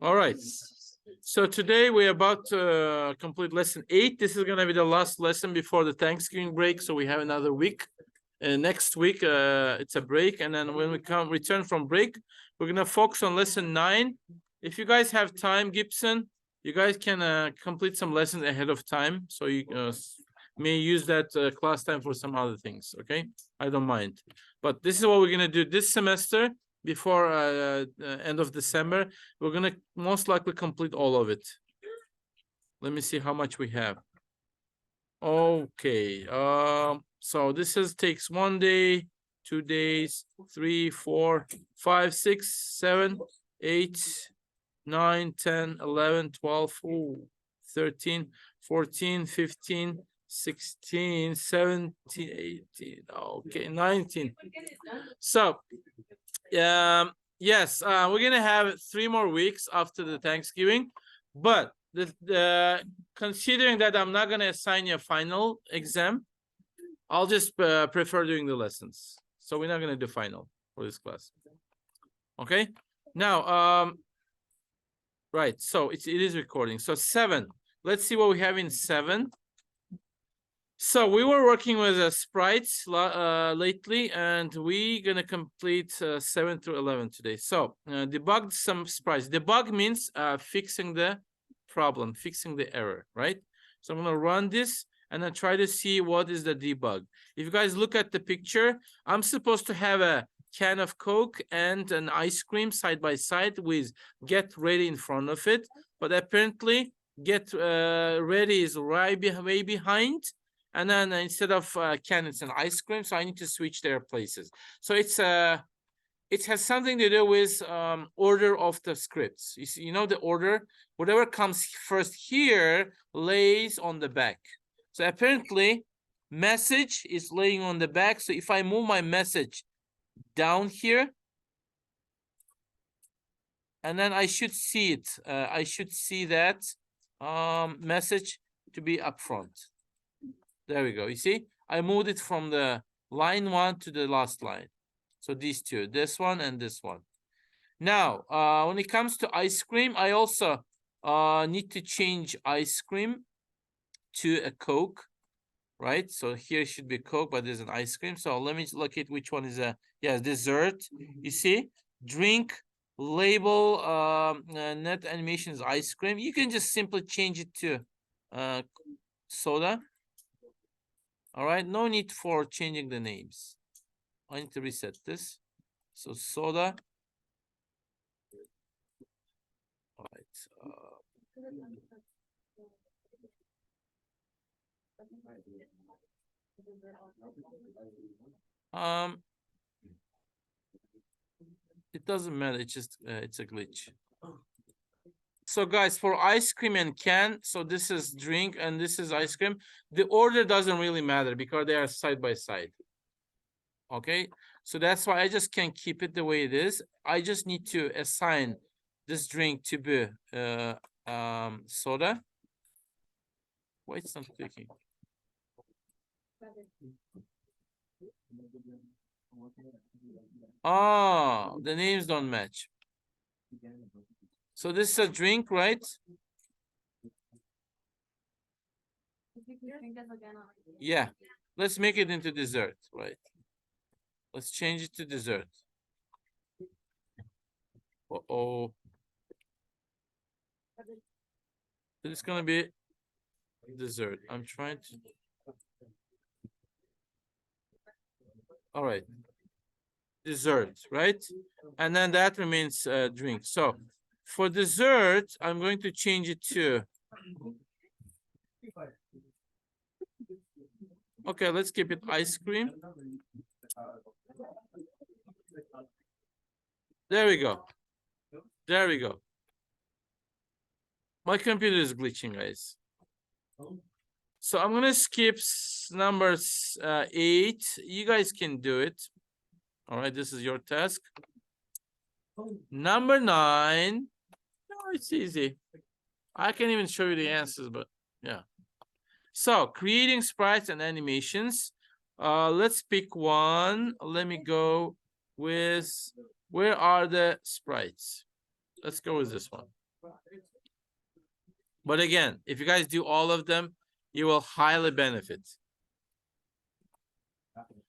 All right. So today we're about to complete lesson 8. This is going to be the last lesson before the Thanksgiving break. So we have another week. Next week, it's a break. And then when we return from break, we're going to focus on lesson 9. If you guys have time, Gibson, you guys can complete some lessons ahead of time. So you may use that class time for some other things. Okay, I don't mind. But this is what we're going to do this semester. Before end of December, we're gonna most likely complete all of it. Let me see how much we have. Okay, so this takes 1 day, 2 days, 3, 4, 5, 6, 7, 8, 9, 10, 11, 12, 13, 14, 15, 16, 17, 18, okay, 19. So yes, we're gonna have 3 more weeks after the Thanksgiving, but considering that I'm not gonna assign you a final exam, I'll just prefer doing the lessons. So we're not gonna do final for this class. Okay. Now, right. So it is recording. So 7. Let's see what we have in 7. So we were working with sprites lately, and we're gonna complete 7 through 11 today. So debugged some sprites. Debug means fixing the problem, fixing the error, right? So I'm gonna run this and then try to see what is the debug. If you guys look at the picture, I'm supposed to have a can of Coke and an ice cream side by side with get ready in front of it, but apparently get ready is way behind. And then instead of can, it's an ice cream. So I need to switch their places. So it has something to do with order of the scripts. You see, the order, whatever comes first here lays on the back. So apparently message is laying on the back. So if I move my message down here, and then I should see it. I should see that message to be up front. There we go. You see, I moved it from the line 1 to the last line. So these two, this one and this one. Now, when it comes to ice cream, I also need to change ice cream to a Coke, right? So here should be Coke, but there's an ice cream. So let me look at which one is dessert. You see, drink, label, net animation is ice cream. You can just simply change it to soda. All right, no need for changing the names. I need to reset this. So soda. All right. It doesn't matter. It's just it's a glitch. So guys, for ice cream and can, so this is drink and this is ice cream. The order doesn't really matter because they are side by side. Okay, so that's why I just can't keep it the way it is. I just need to assign this drink to be soda. Why it's not clicking? Oh, the names don't match. So this is a drink, right? Yeah, let's make it into dessert, right? Let's change it to dessert. Uh-oh. It's gonna be dessert. I'm trying to. All right. Dessert, right? And then that remains drink. So for dessert, I'm going to change it to. Okay, let's keep it ice cream. There we go. There we go. My computer is glitching, guys. So I'm gonna skip numbers 8. You guys can do it. All right, this is your task. Number 9. No, it's easy. I can even show you the answers, but yeah. So creating sprites and animations. Let's pick one. Let me go with, where are the sprites? Let's go with this one. But again, if you guys do all of them, you will highly benefit.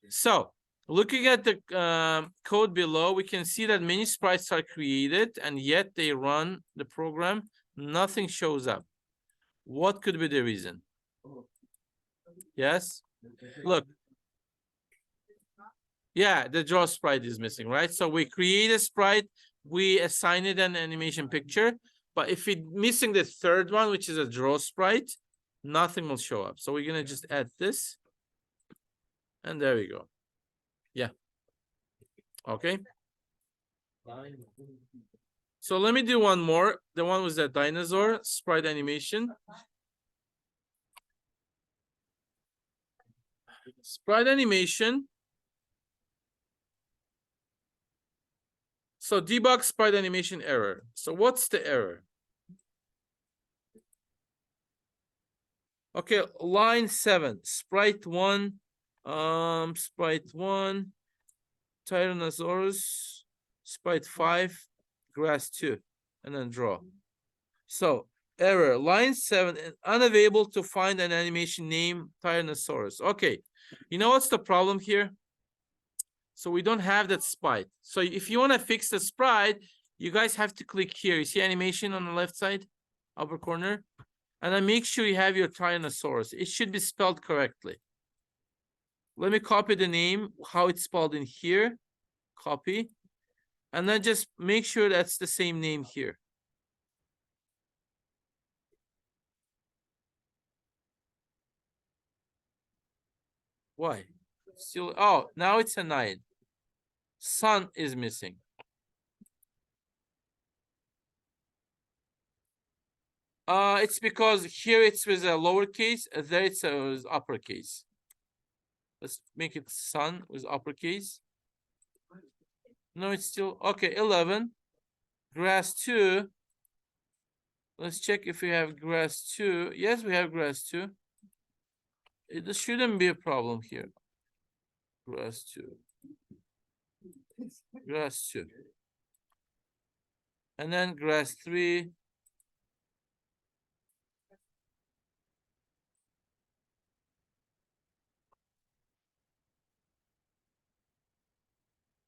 So looking at the code below, we can see that many sprites are created and yet they run the program. Nothing shows up. What could be the reason? Yes, look. Yeah, the draw sprite is missing, right? So we create a sprite, we assign it an animation picture, but if we're missing the third one, which is a draw sprite, nothing will show up. So we're gonna just add this, and there we go. Yeah. Okay. So let me do one more. The one with the dinosaur sprite animation. Sprite animation. So debug sprite animation error. So what's the error? Okay, line 7, sprite 1, sprite 1, Tyrannosaurus, sprite 5, grass 2, and then draw. So error, line 7, unavailable to find an animation name Tyrannosaurus. Okay, you know what's the problem here? So we don't have that sprite. So if you want to fix the sprite, you guys have to click here. You see animation on the left side, upper corner? And then make sure you have your Tyrannosaurus. It should be spelled correctly. Let me copy the name, how it's spelled in here. Copy. And then just make sure that's the same name here. Why? Still, oh, now it's a 9. Sun is missing. It's because here it's with a lowercase, there it's with uppercase. Let's make it sun with uppercase. No, it's still okay. 11. Grass 2. Let's check if we have grass 2. Yes, we have grass 2. It shouldn't be a problem here. Grass 2. Grass 2. And then grass 3.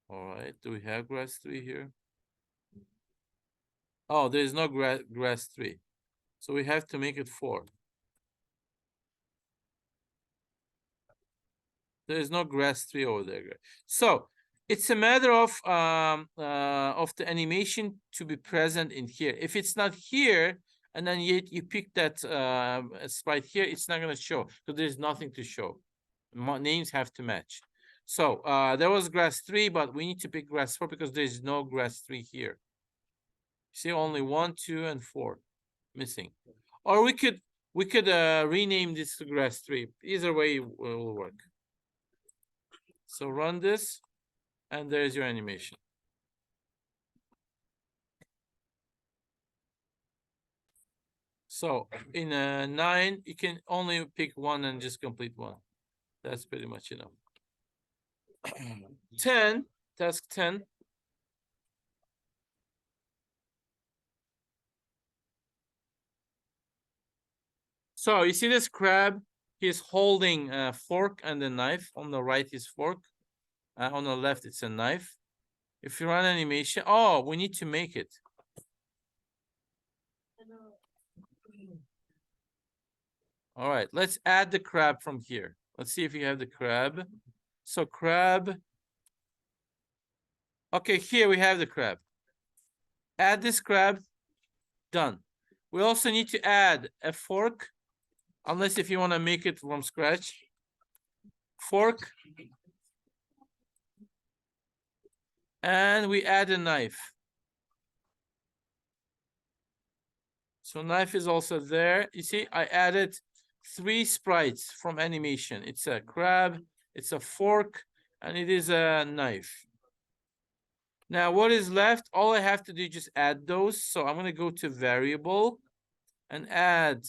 All right. Do we have grass 3 here? Oh, there is no grass 3. So we have to make it 4. There is no grass 3 over there. So it's a matter of the animation to be present in here. If it's not here, and then you pick that sprite here, it's not going to show because there's nothing to show. Names have to match. So there was grass 3, but we need to pick grass 4 because there's no grass 3 here. See, only 1, 2, and 4 missing. Or we could rename this to grass 3. Either way will work. So run this, and there's your animation. So in a 9, you can only pick 1 and just complete 1. That's pretty much enough. 10, task 10. So you see this crab? He's holding a fork and a knife. On the right is fork. On the left, it's a knife. If you run animation, oh, we need to make it. All right, let's add the crab from here. Let's see if you have the crab. So crab. Okay, here we have the crab. Add this crab. Done. We also need to add a fork, unless if you want to make it from scratch. Fork. And we add a knife. So knife is also there. You see, I added 3 sprites from animation. It's a crab, it's a fork, and it is a knife. Now, what is left? All I have to do is just add those. So I'm going to go to variable and add.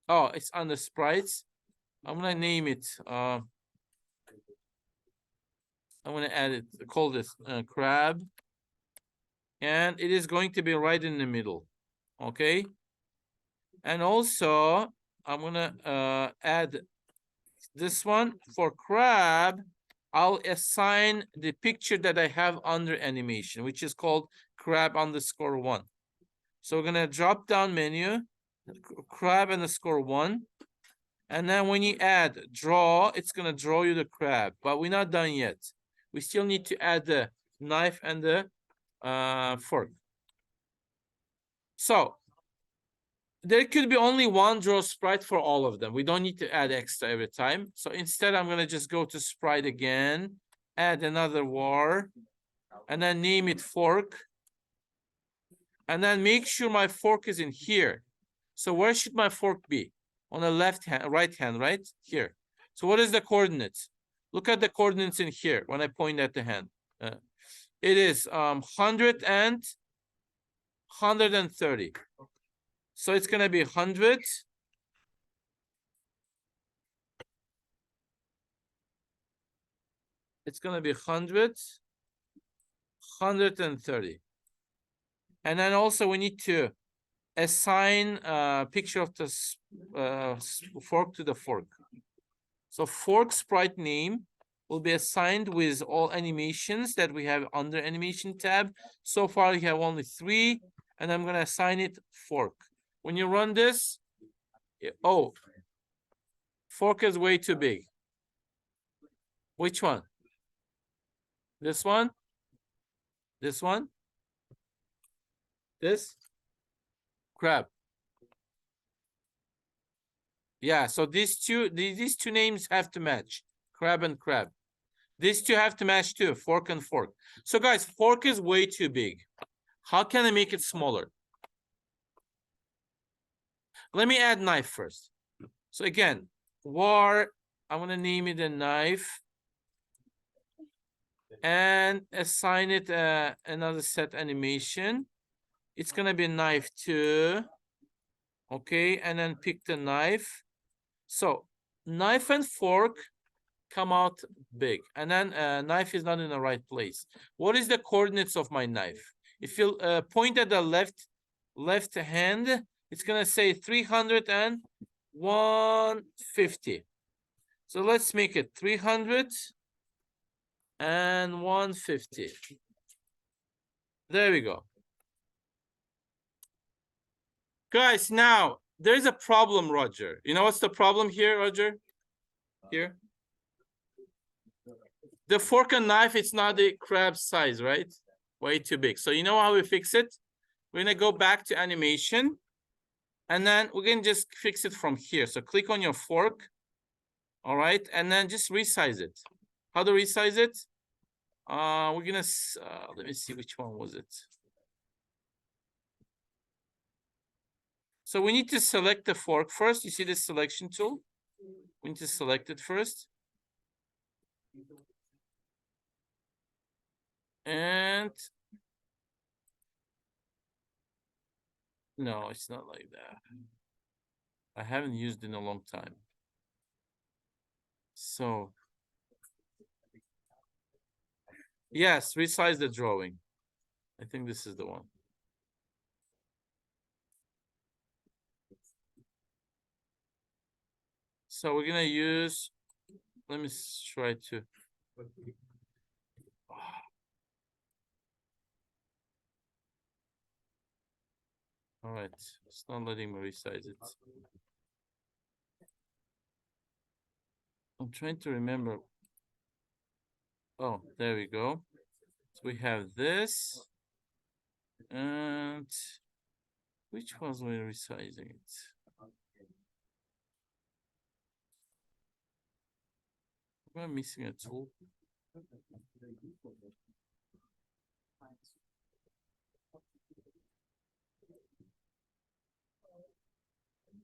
Oh, it's under sprites. I'm going to name it. I'm going to add it, call this crab. And it is going to be right in the middle. Okay. And also, I'm gonna add this one for crab. I'll assign the picture that I have under animation, which is called crab_1. So we're gonna drop down menu, crab_1. And then when you add draw, it's gonna draw you the crab, but we're not done yet. We still need to add the knife and the fork. So there could be only one draw sprite for all of them. We don't need to add extra every time. So instead, I'm gonna just go to sprite again, add another war, and then name it fork. And then make sure my fork is in here. So where should my fork be? On the left hand, right hand, right? Here. So what is the coordinates? Look at the coordinates in here when I point at the hand. It is 100 and 130. So it's gonna be 100. It's gonna be 100, 130. And then also we need to assign a picture of the fork to the fork. So fork sprite name will be assigned with all animations that we have under animation tab. So far we have only 3, and I'm gonna assign it fork. When you run this, oh, fork is way too big. Which one? This one? This one? This? Crab. Yeah, so these two names have to match. Crab and crab. These two have to match too, fork and fork. So guys, fork is way too big. How can I make it smaller? Let me add knife first. So again, war, I'm gonna name it a knife and assign it another set animation. It's gonna be knife 2. Okay, and then pick the knife. So knife and fork come out big, and then knife is not in the right place. What is the coordinates of my knife? If you point at the left hand, it's gonna say 300 and 150. So let's make it 300 and 150. There we go. Guys, now there's a problem, Roger. You know what's the problem here, Roger? Here. The fork and knife, it's not the crab size, right? Way too big. So you know how we fix it? We're gonna go back to animation, and then we can just fix it from here. So click on your fork, all right, and then just resize it. How to resize it? We're gonna let me see, which one was it? So we need to select the fork first. You see the selection tool? We need to select it first. And no, it's not like that. I haven't used it in a long time. So yes, resize the drawing. I think this is the one. So we're gonna use, let me try to. All right, it's not letting me resize it. I'm trying to remember. Oh, there we go. So we have this, and which was we resizing it? Am I missing a tool?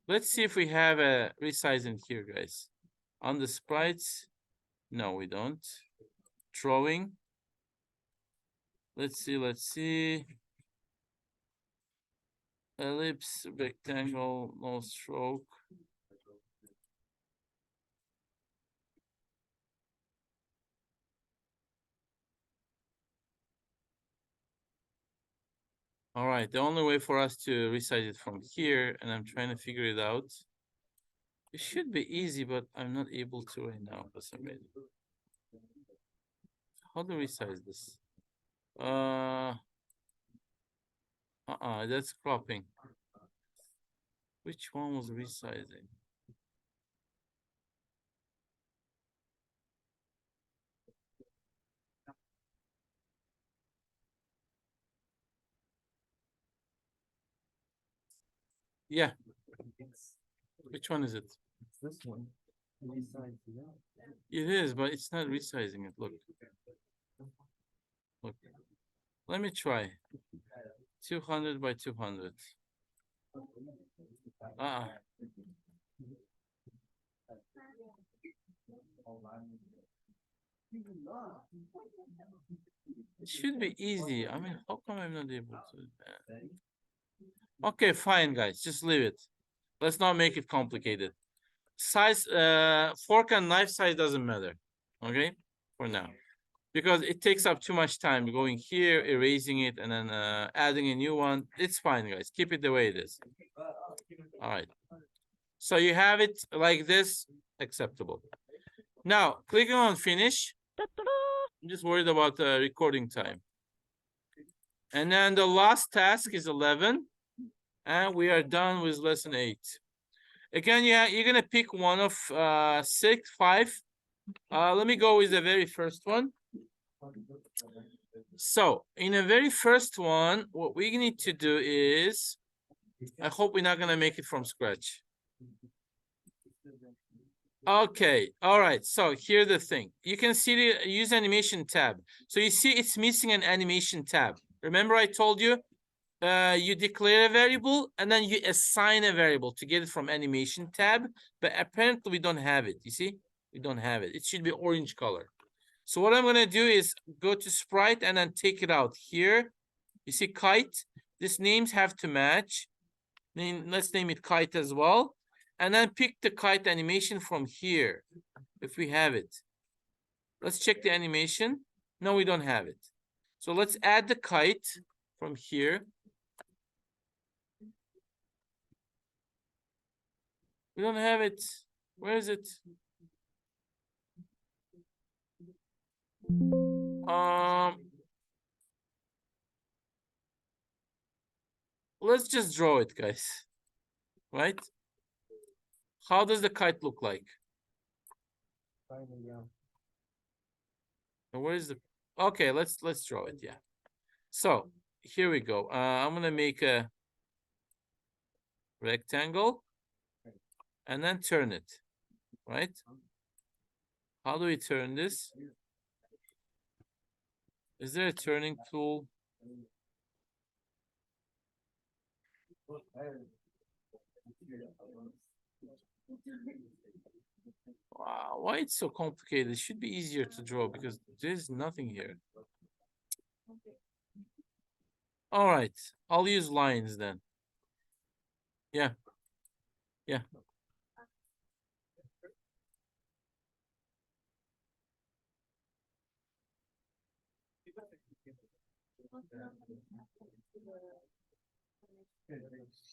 Let's see if we have a resizing here, guys. On the sprites, no, we don't. Drawing. Let's see. Ellipse, rectangle, no stroke. All right, the only way for us to resize it from here, and I'm trying to figure it out. It should be easy, but I'm not able to right now for some reason. How do we resize this? That's cropping. Which one was resizing? Yeah. Which one is it? It's this one. Resize it. It is, but it's not resizing it. Look. Look. Let me try. 200 by 200. It should be easy. I mean, how come I'm not able to? Okay, fine, guys. Just leave it. Let's not make it complicated. Size, fork and knife size doesn't matter. Okay, for now, because it takes up too much time going here, erasing it, and then adding a new one. It's fine, guys. Keep it the way it is. All right. So you have it like this, acceptable. Now, clicking on finish. I'm just worried about the recording time. And then the last task is 11. And we are done with lesson 8. Again, yeah, you're gonna pick one of 6, 5. Let me go with the very first one. So in the very first one, what we need to do is, I hope we're not gonna make it from scratch. Okay, all right. So here's the thing. You can see the use animation tab. So you see it's missing an animation tab. Remember I told you, you declare a variable and then you assign a variable to get it from animation tab, but apparently we don't have it. You see, we don't have it. It should be orange color. So what I'm gonna do is go to sprite and then take it out here. You see kite, these names have to match. Let's name it kite as well. And then pick the kite animation from here, if we have it. Let's check the animation. No, we don't have it. So let's add the kite from here. We don't have it. Where is it? Let's just draw it, guys. Right? How does the kite look like? Where is the? Okay, let's draw it. Yeah. So here we go. I'm gonna make a rectangle and then turn it. Right? How do we turn this? Is there a turning tool? Wow, why it's so complicated? It should be easier to draw because there's nothing here. All right, I'll use lines then. Yeah. Yeah.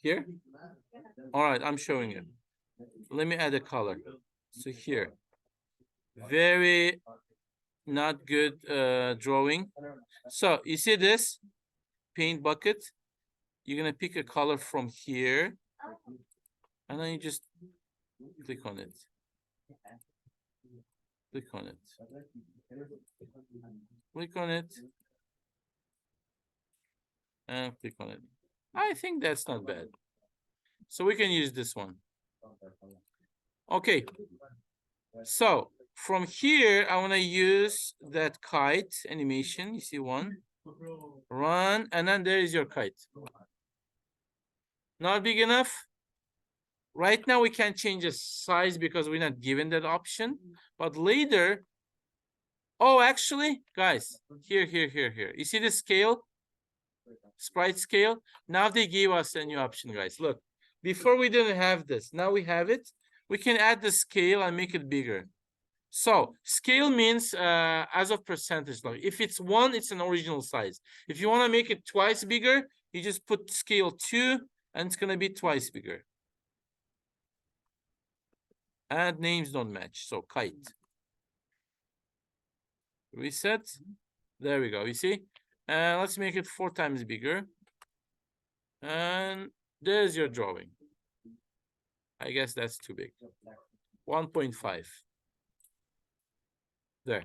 Here? All right, I'm showing you. Let me add a color. So here, very not good drawing. So you see this paint bucket? You're gonna pick a color from here, and then you just click on it. Click on it. Click on it. And click on it. I think that's not bad. So we can use this one. Okay. So from here, I want to use that kite animation. You see one, run, and then there is your kite. Not big enough. Right now, we can't change the size because we're not given that option. But later, oh, actually, guys, here. You see the scale? Sprite scale. Now they gave us a new option, guys. Look, before we didn't have this. Now we have it. We can add the scale and make it bigger. So scale means as of percentage. Like if it's 1, it's an original size. If you want to make it twice bigger, you just put scale 2 and it's gonna be twice bigger. And names don't match, so kite. Reset. There we go, you see? And let's make it 4 times bigger. And there's your drawing. I guess that's too big. 1.5. There.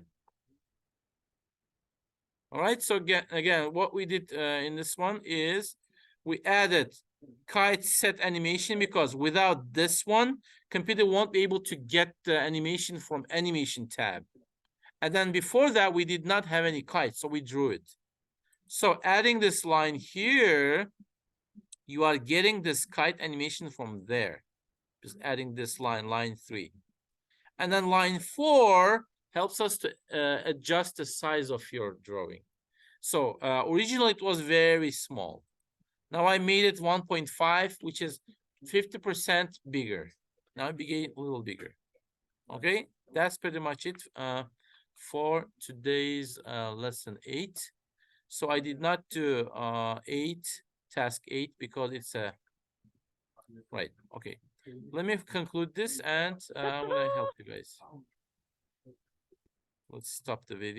All right, so again, what we did in this one is we added kite set animation, because without this one, computer won't be able to get the animation from animation tab. And then before that, we did not have any kite, so we drew it. So adding this line here, you are getting this kite animation from there. Just adding this line, line 3. And then line 4 helps us to adjust the size of your drawing. So originally it was very small. Now I made it 1.5, which is 50% bigger. Now it became a little bigger. Okay, that's pretty much it for today's lesson 8. So I did not do task 8 because it's a right. Okay, let me conclude this and I'm gonna help you guys. Let's stop the video.